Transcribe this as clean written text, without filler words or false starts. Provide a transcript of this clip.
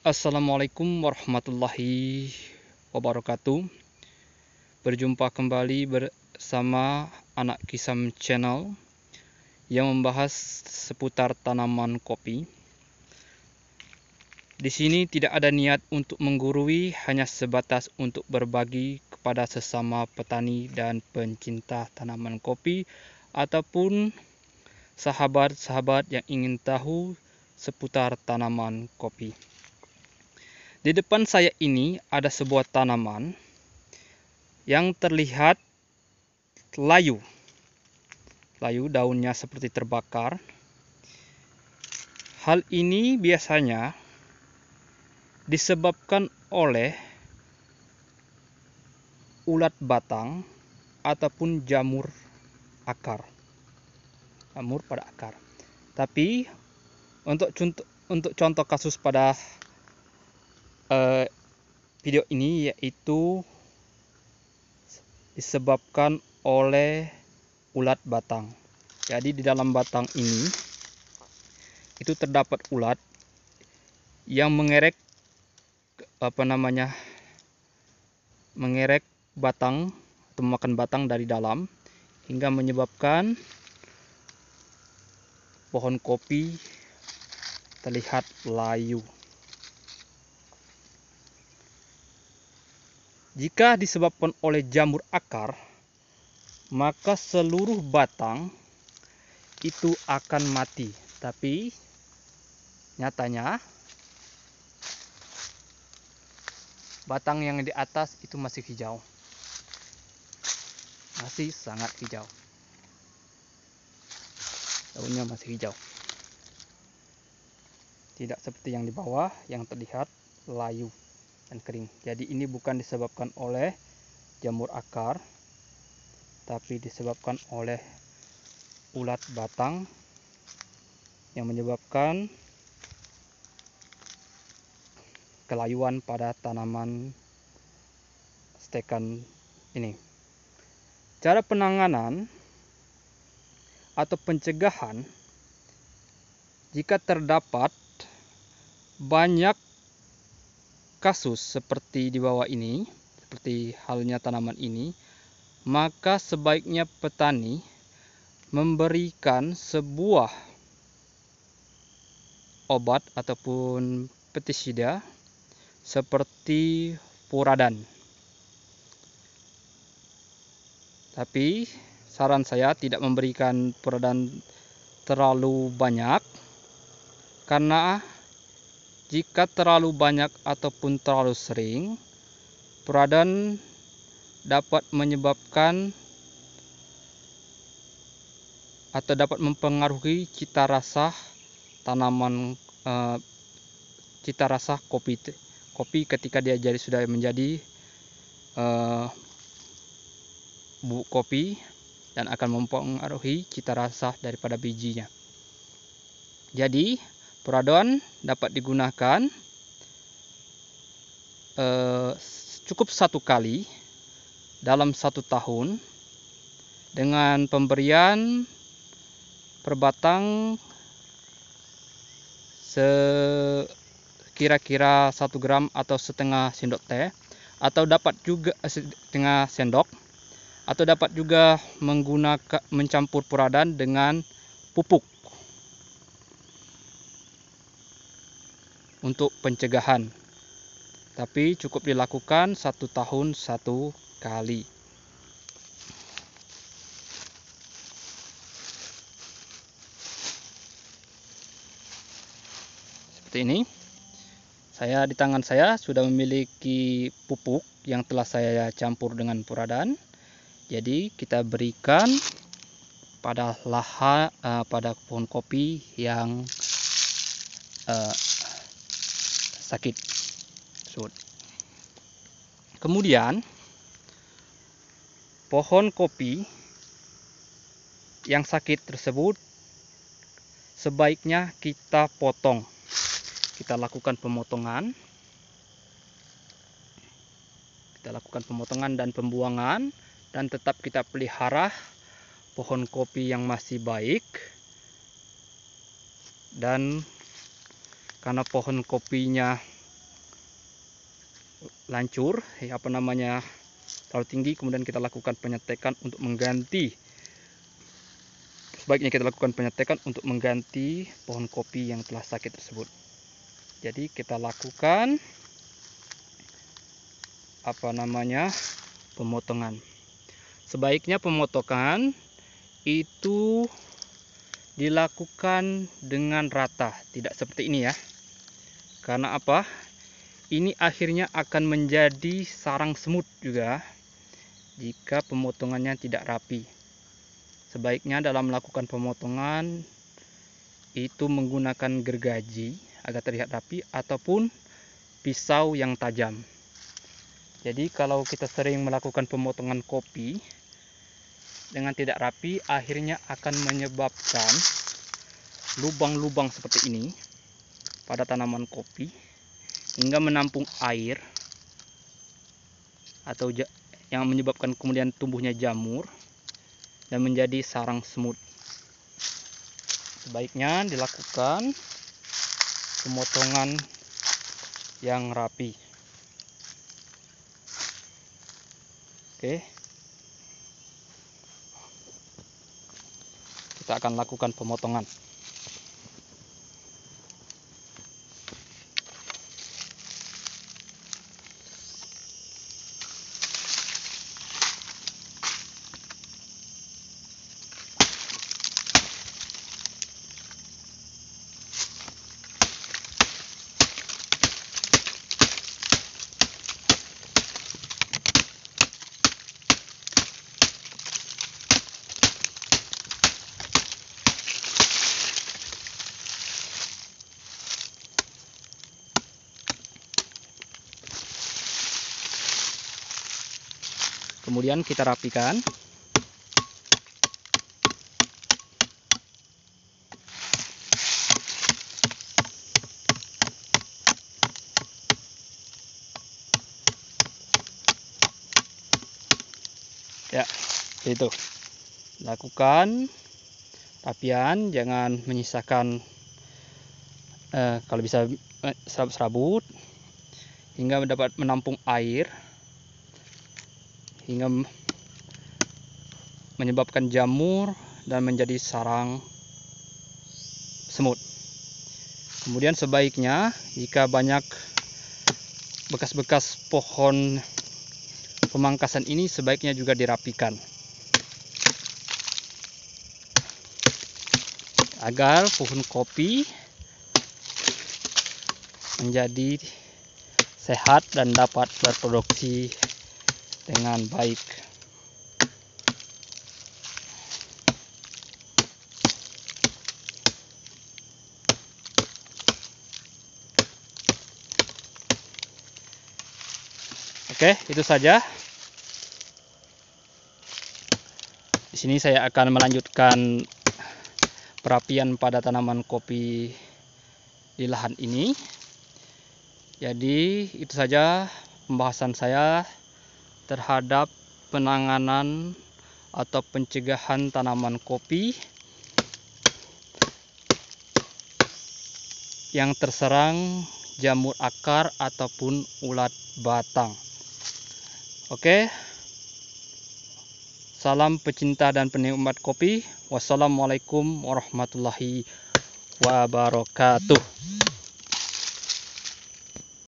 Assalamualaikum warahmatullahi wabarakatuh. Berjumpa kembali bersama Anak Kisam Channel yang membahas seputar tanaman kopi. Di sini tidak ada niat untuk menggurui, hanya sebatas untuk berbagi kepada sesama petani dan pencinta tanaman kopi ataupun sahabat-sahabat yang ingin tahu seputar tanaman kopi. Di depan saya ini ada sebuah tanaman yang terlihat layu. Layu, daunnya seperti terbakar. Hal ini biasanya disebabkan oleh ulat batang ataupun jamur akar. Jamur pada akar. Tapi untuk contoh kasus pada video ini yaitu disebabkan oleh ulat batang. Jadi di dalam batang ini itu terdapat ulat yang mengerek mengerek batang atau memakan batang dari dalam hingga menyebabkan pohon kopi terlihat layu. Jika disebabkan oleh jamur akar, maka seluruh batang itu akan mati. Tapi nyatanya batang yang di atas itu masih hijau. Masih sangat hijau. Daunnya masih hijau. Tidak seperti yang di bawah yang terlihat layu dan kering. Jadi ini bukan disebabkan oleh jamur akar, tapi disebabkan oleh ulat batang yang menyebabkan kelayuan pada tanaman stekan ini. Cara penanganan atau pencegahan jika terdapat banyak kasus seperti di bawah ini, seperti halnya tanaman ini, maka sebaiknya petani memberikan sebuah obat ataupun pestisida seperti Furadan. Tapi saran saya tidak memberikan Furadan terlalu banyak, karena jika terlalu banyak ataupun terlalu sering, Furadan dapat menyebabkan atau dapat mempengaruhi cita rasa tanaman, cita rasa kopi ketika dia sudah menjadi bubuk kopi, dan akan mempengaruhi cita rasa daripada bijinya. Jadi Furadan dapat digunakan cukup satu kali dalam 1 tahun dengan pemberian per batang kira-kira 1 gram atau setengah sendok teh, atau dapat juga setengah sendok, atau dapat juga mencampur Furadan dengan pupuk untuk pencegahan. Tapi cukup dilakukan 1 tahun 1 kali. Seperti ini. Di tangan saya sudah memiliki pupuk yang telah saya campur dengan Furadan. Jadi kita berikan pada pada pohon kopi yang sakit. Kemudian pohon kopi yang sakit tersebut sebaiknya kita potong. Kita lakukan pemotongan. Dan pembuangan, dan tetap kita pelihara pohon kopi yang masih baik. Dan karena pohon kopinya lancur, terlalu tinggi, kemudian kita lakukan penyetekan untuk mengganti. Sebaiknya kita lakukan penyetekan untuk mengganti pohon kopi yang telah sakit tersebut. Jadi kita lakukan pemotongan. Sebaiknya pemotongan itu dilakukan dengan rata, tidak seperti ini ya. Karena apa? Ini akhirnya akan menjadi sarang semut juga jika pemotongannya tidak rapi. Sebaiknya dalam melakukan pemotongan itu menggunakan gergaji agar terlihat rapi ataupun pisau yang tajam. Jadi kalau kita sering melakukan pemotongan kopi dengan tidak rapi, akhirnya akan menyebabkan lubang-lubang seperti ini pada tanaman kopi hingga menampung air atau yang menyebabkan kemudian tumbuhnya jamur dan menjadi sarang semut. Sebaiknya dilakukan pemotongan yang rapi. Oke. Kita akan lakukan pemotongan. Kemudian kita rapikan. Ya, itu. Lakukan rapian, jangan menyisakan kalau bisa serabut-serabut hingga dapat menampung air hingga menyebabkan jamur dan menjadi sarang semut. Kemudian sebaiknya jika banyak bekas-bekas pohon pemangkasan ini, sebaiknya juga dirapikan agar pohon kopi menjadi sehat dan dapat berproduksi dengan baik. Oke, itu saja. Di sini saya akan melanjutkan perapian pada tanaman kopi di lahan ini. Jadi itu saja pembahasan saya terhadap penanganan atau pencegahan tanaman kopi yang terserang jamur akar ataupun ulat batang. Oke, salam pecinta dan penikmat kopi. Wassalamualaikum warahmatullahi wabarakatuh.